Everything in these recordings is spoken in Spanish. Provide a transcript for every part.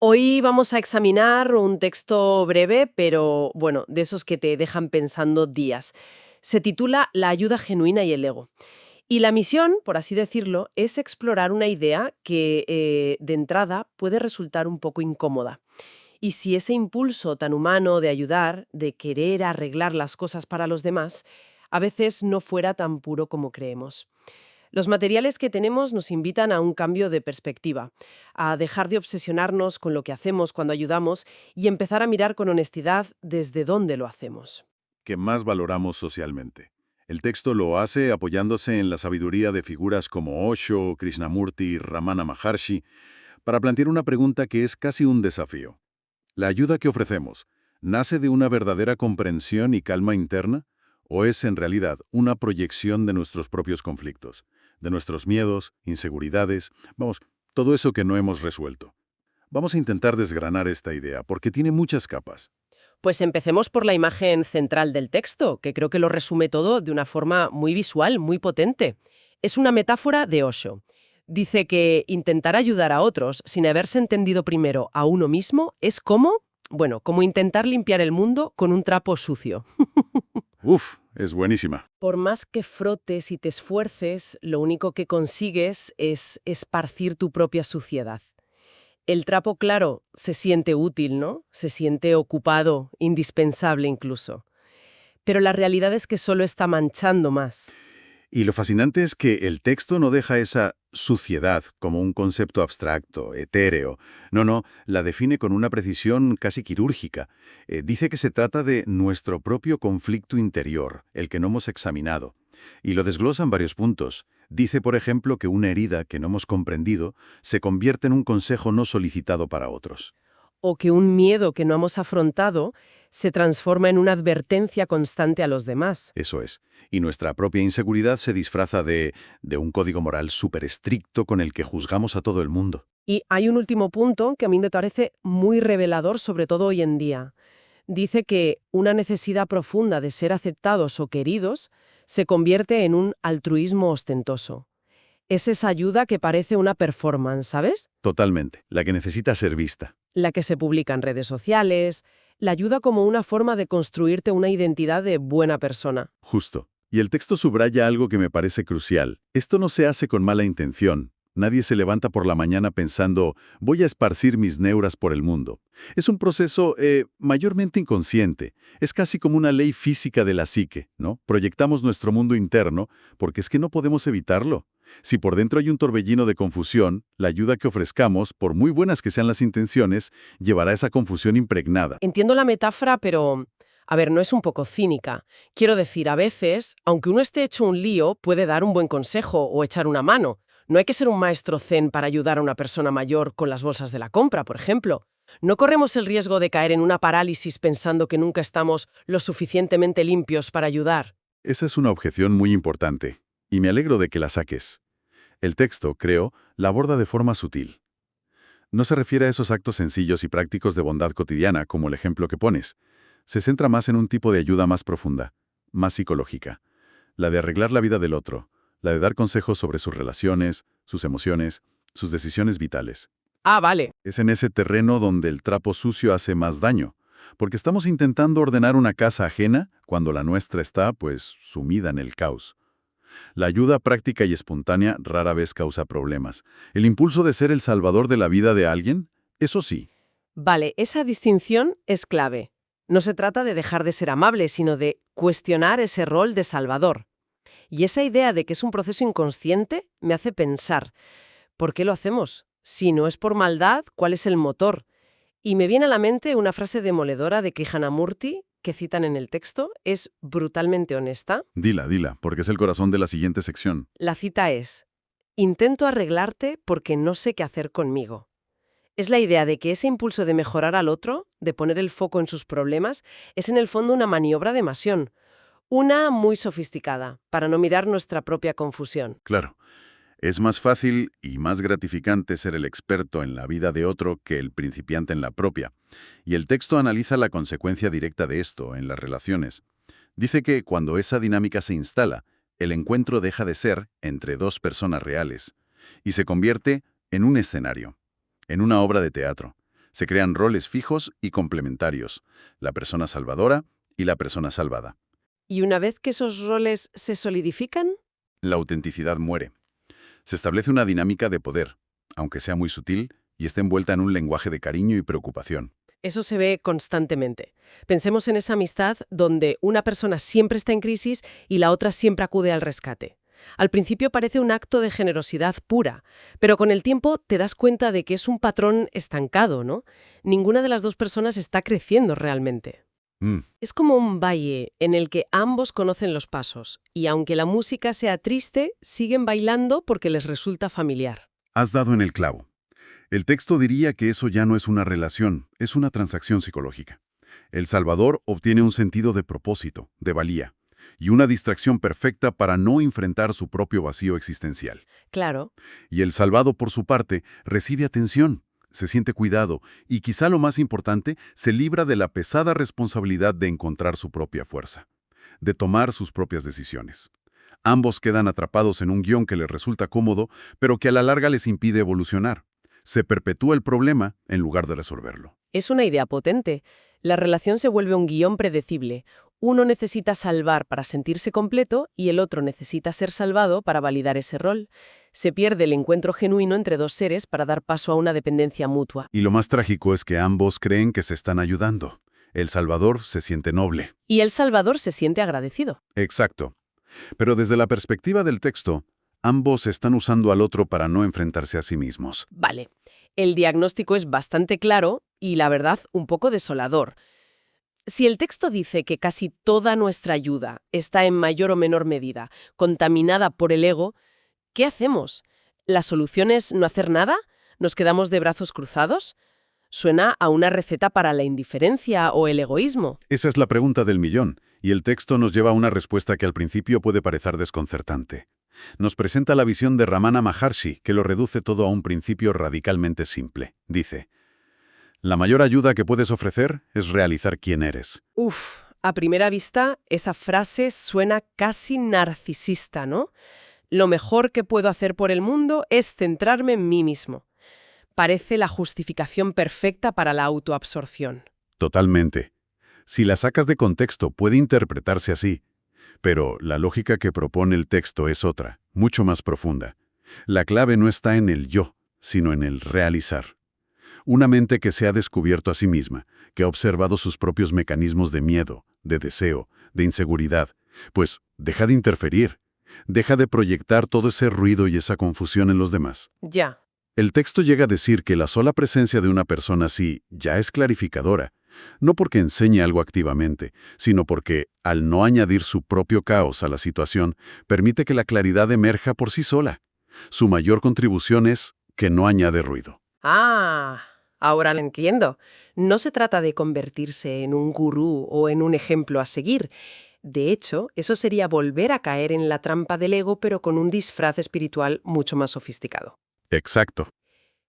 Hoy vamos a examinar un texto breve, pero bueno, de esos que te dejan pensando días. Se titula La ayuda genuina y el ego. Y la misión, por así decirlo, es explorar una idea que de entrada puede resultar un poco incómoda. Y si ese impulso tan humano de ayudar, de querer arreglar las cosas para los demás, a veces no fuera tan puro como creemos. Los materiales que tenemos nos invitan a un cambio de perspectiva, a dejar de obsesionarnos con lo que hacemos cuando ayudamos y empezar a mirar con honestidad desde dónde lo hacemos. Que más valoramos socialmente. El texto lo hace apoyándose en la sabiduría de figuras como Osho, Krishnamurti y Ramana Maharshi para plantear una pregunta que es casi un desafío. ¿La ayuda que ofrecemos nace de una verdadera comprensión y calma interna o es en realidad una proyección de nuestros propios conflictos, de nuestros miedos, inseguridades, vamos, todo eso que no hemos resuelto? Vamos a intentar desgranar esta idea porque tiene muchas capas. Pues empecemos por la imagen central del texto, que creo que lo resume todo de una forma muy visual, muy potente. Es una metáfora de Osho. Dice que intentar ayudar a otros sin haberse entendido primero a uno mismo es como, bueno, como intentar limpiar el mundo con un trapo sucio. Uf, es buenísima. Por más que frotes y te esfuerces, lo único que consigues es esparcir tu propia suciedad. El trapo, claro, se siente útil, ¿no? Se siente ocupado, indispensable incluso. Pero la realidad es que solo está manchando más. Y lo fascinante es que el texto no deja esa suciedad como un concepto abstracto, etéreo. No, la define con una precisión casi quirúrgica. Dice que se trata de nuestro propio conflicto interior, el que no hemos examinado. Y lo desglosa en varios puntos. Dice, por ejemplo, que una herida que no hemos comprendido se convierte en un consejo no solicitado para otros. O que un miedo que no hemos afrontado se transforma en una advertencia constante a los demás. Eso es. Y nuestra propia inseguridad se disfraza de un código moral súper estricto con el que juzgamos a todo el mundo. Y hay un último punto que a mí me parece muy revelador, sobre todo hoy en día. Dice que una necesidad profunda de ser aceptados o queridos se convierte en un altruismo ostentoso. Es esa ayuda que parece una performance, ¿sabes? Totalmente. La que necesita ser vista. La que se publica en redes sociales, la ayuda como una forma de construirte una identidad de buena persona. Justo. Y el texto subraya algo que me parece crucial. Esto no se hace con mala intención. Nadie se levanta por la mañana pensando, voy a esparcir mis neuras por el mundo. Es un proceso mayormente inconsciente. Es casi como una ley física de la psique, ¿no? Proyectamos nuestro mundo interno porque es que no podemos evitarlo. Si por dentro hay un torbellino de confusión, la ayuda que ofrezcamos, por muy buenas que sean las intenciones, llevará esa confusión impregnada. Entiendo la metáfora, pero, a ver, no es un poco cínica. Quiero decir, a veces, aunque uno esté hecho un lío, puede dar un buen consejo o echar una mano. No hay que ser un maestro zen para ayudar a una persona mayor con las bolsas de la compra, por ejemplo. No corremos el riesgo de caer en una parálisis pensando que nunca estamos lo suficientemente limpios para ayudar. Esa es una objeción muy importante, y me alegro de que la saques. El texto, creo, la aborda de forma sutil. No se refiere a esos actos sencillos y prácticos de bondad cotidiana, como el ejemplo que pones. Se centra más en un tipo de ayuda más profunda, más psicológica, la de arreglar la vida del otro, la de dar consejos sobre sus relaciones, sus emociones, sus decisiones vitales. Ah, vale. Es en ese terreno donde el trapo sucio hace más daño, porque estamos intentando ordenar una casa ajena cuando la nuestra está, pues, sumida en el caos. La ayuda práctica y espontánea rara vez causa problemas. El impulso de ser el salvador de la vida de alguien, eso sí. Vale, esa distinción es clave. No se trata de dejar de ser amable, sino de cuestionar ese rol de salvador. Y esa idea de que es un proceso inconsciente me hace pensar, ¿por qué lo hacemos? Si no es por maldad, ¿cuál es el motor? Y me viene a la mente una frase demoledora de Krishnamurti que citan en el texto, es brutalmente honesta. Dila, porque es el corazón de la siguiente sección. La cita es, intento arreglarte porque no sé qué hacer conmigo. Es la idea de que ese impulso de mejorar al otro, de poner el foco en sus problemas, es en el fondo una maniobra de evasión. Una muy sofisticada, para no mirar nuestra propia confusión. Claro, es más fácil y más gratificante ser el experto en la vida de otro que el principiante en la propia. Y el texto analiza la consecuencia directa de esto en las relaciones. Dice que cuando esa dinámica se instala, el encuentro deja de ser entre dos personas reales y se convierte en un escenario, en una obra de teatro. Se crean roles fijos y complementarios, la persona salvadora y la persona salvada. Y una vez que esos roles se solidifican, La autenticidad muere. Se establece una dinámica de poder, aunque sea muy sutil, y está envuelta en un lenguaje de cariño y preocupación. eso se ve constantemente. Pensemos en esa amistad donde una persona siempre está en crisis y la otra siempre acude al rescate. Al principio parece un acto de generosidad pura, pero con el tiempo te das cuenta de que es un patrón estancado, ¿no? Ninguna de las dos personas está creciendo realmente. Mm, Es como un valle en el que ambos conocen los pasos, y aunque la música sea triste, siguen bailando porque les resulta familiar. Has dado en el clavo. El texto diría que eso ya no es una relación, es una transacción psicológica. El Salvador obtiene un sentido de propósito, de valía, y una distracción perfecta para no enfrentar su propio vacío existencial. Claro, Y el salvado, por su parte, recibe atención, se siente cuidado y, quizá lo más importante, se libra de la pesada responsabilidad de encontrar su propia fuerza, de tomar sus propias decisiones. Ambos quedan atrapados en un guión que les resulta cómodo, pero que a la larga les impide evolucionar. Se perpetúa el problema en lugar de resolverlo. es una idea potente. La relación se vuelve un guión predecible. Uno necesita salvar para sentirse completo y el otro necesita ser salvado para validar ese rol. Se pierde el encuentro genuino entre dos seres para dar paso a una dependencia mutua. Y lo más trágico es que ambos creen que se están ayudando. El Salvador se siente noble. Y el salvador se siente agradecido. Exacto. Pero desde la perspectiva del texto, ambos están usando al otro para no enfrentarse a sí mismos. Vale, el diagnóstico es bastante claro y, la verdad, un poco desolador. Si el texto dice que casi toda nuestra ayuda está en mayor o menor medida contaminada por el ego, ¿qué hacemos? ¿La solución es no hacer nada? ¿Nos quedamos de brazos cruzados? Suena a una receta para la indiferencia o el egoísmo. Esa es la pregunta del millón, y el texto nos lleva a una respuesta que al principio puede parecer desconcertante. Nos presenta la visión de Ramana Maharshi, que lo reduce todo a un principio radicalmente simple. Dice: la mayor ayuda que puedes ofrecer es realizar quién eres. Uf, a primera vista, esa frase suena casi narcisista, ¿no? Lo mejor que puedo hacer por el mundo es centrarme en mí mismo. Parece la justificación perfecta para la autoabsorción. Totalmente. Si la sacas de contexto, puede interpretarse así. Pero la lógica que propone el texto es otra, mucho más profunda. La clave no está en el yo, sino en el realizar. Una mente que se ha descubierto a sí misma, que ha observado sus propios mecanismos de miedo, de deseo, de inseguridad, pues deja de interferir, deja de proyectar todo ese ruido y esa confusión en los demás. Ya. El texto llega a decir que la sola presencia de una persona así ya es clarificadora, no porque enseñe algo activamente, sino porque, al no añadir su propio caos a la situación, permite que la claridad emerja por sí sola. Su mayor contribución es que no añade ruido. Ah, ahora lo entiendo. No se trata de convertirse en un gurú o en un ejemplo a seguir. De hecho, eso sería volver a caer en la trampa del ego, pero con un disfraz espiritual mucho más sofisticado. Exacto.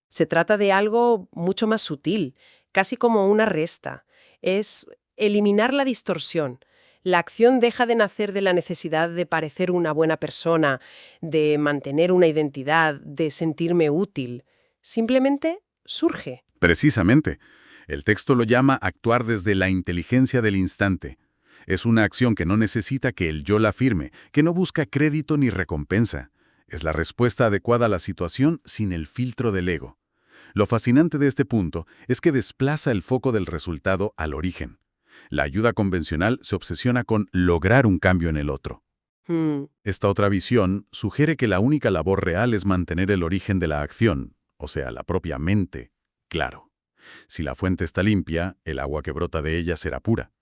Se trata de algo mucho más sutil, casi como una resta. Es eliminar la distorsión. La acción deja de nacer de la necesidad de parecer una buena persona, de mantener una identidad, de sentirme útil. Simplemente surge. Precisamente. El texto lo llama actuar desde la inteligencia del instante. Es una acción que no necesita que el yo la firme, que no busca crédito ni recompensa. Es la respuesta adecuada a la situación sin el filtro del ego. Lo fascinante de este punto es que desplaza el foco del resultado al origen. La ayuda convencional se obsesiona con lograr un cambio en el otro. Esta otra visión sugiere que la única labor real es mantener el origen de la acción, o sea, la propia mente, claro. Si la fuente está limpia, el agua que brota de ella será pura.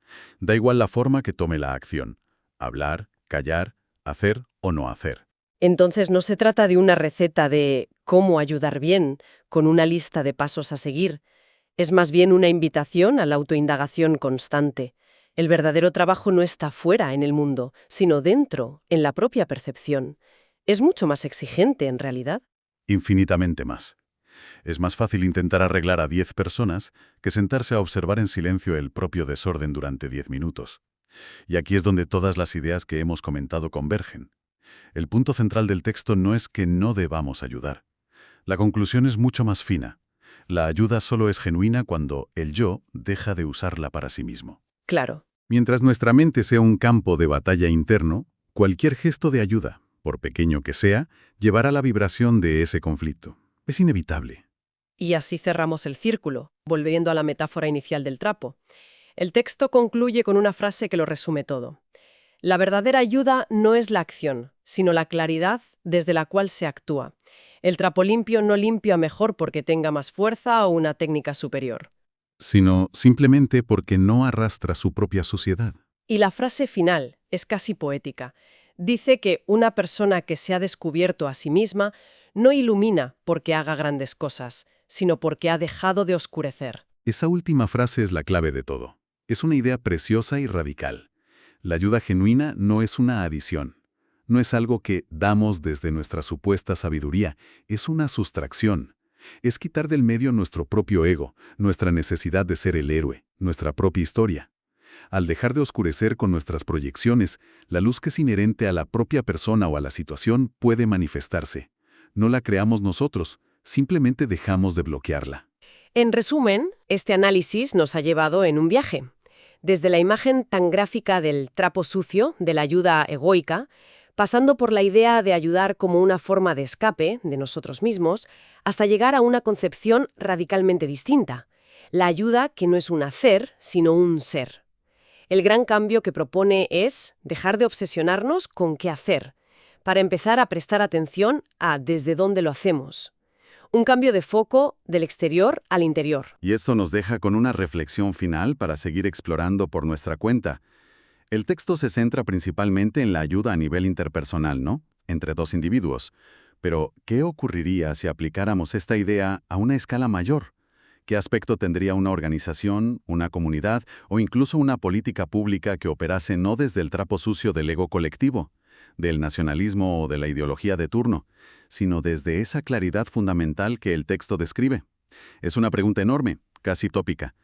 Da igual la forma que tome la acción: hablar, callar, hacer o no hacer. Entonces no se trata de una receta de cómo ayudar bien, con una lista de pasos a seguir. Es más bien una invitación a la autoindagación constante. El verdadero trabajo no está fuera en el mundo, sino dentro, en la propia percepción. Es mucho más exigente, en realidad. Infinitamente más. Es más fácil intentar arreglar a 10 personas que sentarse a observar en silencio el propio desorden durante 10 minutos. Y aquí es donde todas las ideas que hemos comentado convergen. El punto central del texto no es que no debamos ayudar. La conclusión es mucho más fina. La ayuda solo es genuina cuando el yo deja de usarla para sí mismo. Claro. Mientras nuestra mente sea un campo de batalla interno, cualquier gesto de ayuda, por pequeño que sea, llevará la vibración de ese conflicto. Es inevitable. Y así cerramos el círculo, volviendo a la metáfora inicial del trapo. El texto concluye con una frase que lo resume todo. La verdadera ayuda no es la acción, sino la claridad desde la cual se actúa. El trapo limpio no limpia mejor porque tenga más fuerza o una técnica superior. Sino simplemente porque no arrastra su propia suciedad. Y la frase final es casi poética. Dice que una persona que se ha descubierto a sí misma no ilumina porque haga grandes cosas, sino porque ha dejado de oscurecer. Esa última frase es la clave de todo. Es una idea preciosa y radical. La ayuda genuina no es una adición. No es algo que damos desde nuestra supuesta sabiduría. Es una sustracción. Es quitar del medio nuestro propio ego, nuestra necesidad de ser el héroe, nuestra propia historia. Al dejar de oscurecer con nuestras proyecciones, la luz que es inherente a la propia persona o a la situación puede manifestarse. No la creamos nosotros, simplemente dejamos de bloquearla. En resumen, este análisis nos ha llevado en un viaje. Desde la imagen tan gráfica del trapo sucio, de la ayuda egoica, pasando por la idea de ayudar como una forma de escape de nosotros mismos, hasta llegar a una concepción radicalmente distinta. La ayuda que no es un hacer, sino un ser. El gran cambio que propone es dejar de obsesionarnos con qué hacer, para empezar a prestar atención a desde dónde lo hacemos. Un cambio de foco del exterior al interior. Y eso nos deja con una reflexión final para seguir explorando por nuestra cuenta. El texto se centra principalmente en la ayuda a nivel interpersonal, ¿no? Entre dos individuos. Pero, ¿qué ocurriría si aplicáramos esta idea a una escala mayor? ¿Qué aspecto tendría una organización, una comunidad o incluso una política pública que operase no desde el trapo sucio del ego colectivo, del nacionalismo o de la ideología de turno, sino desde esa claridad fundamental que el texto describe? Es una pregunta enorme, casi tópica,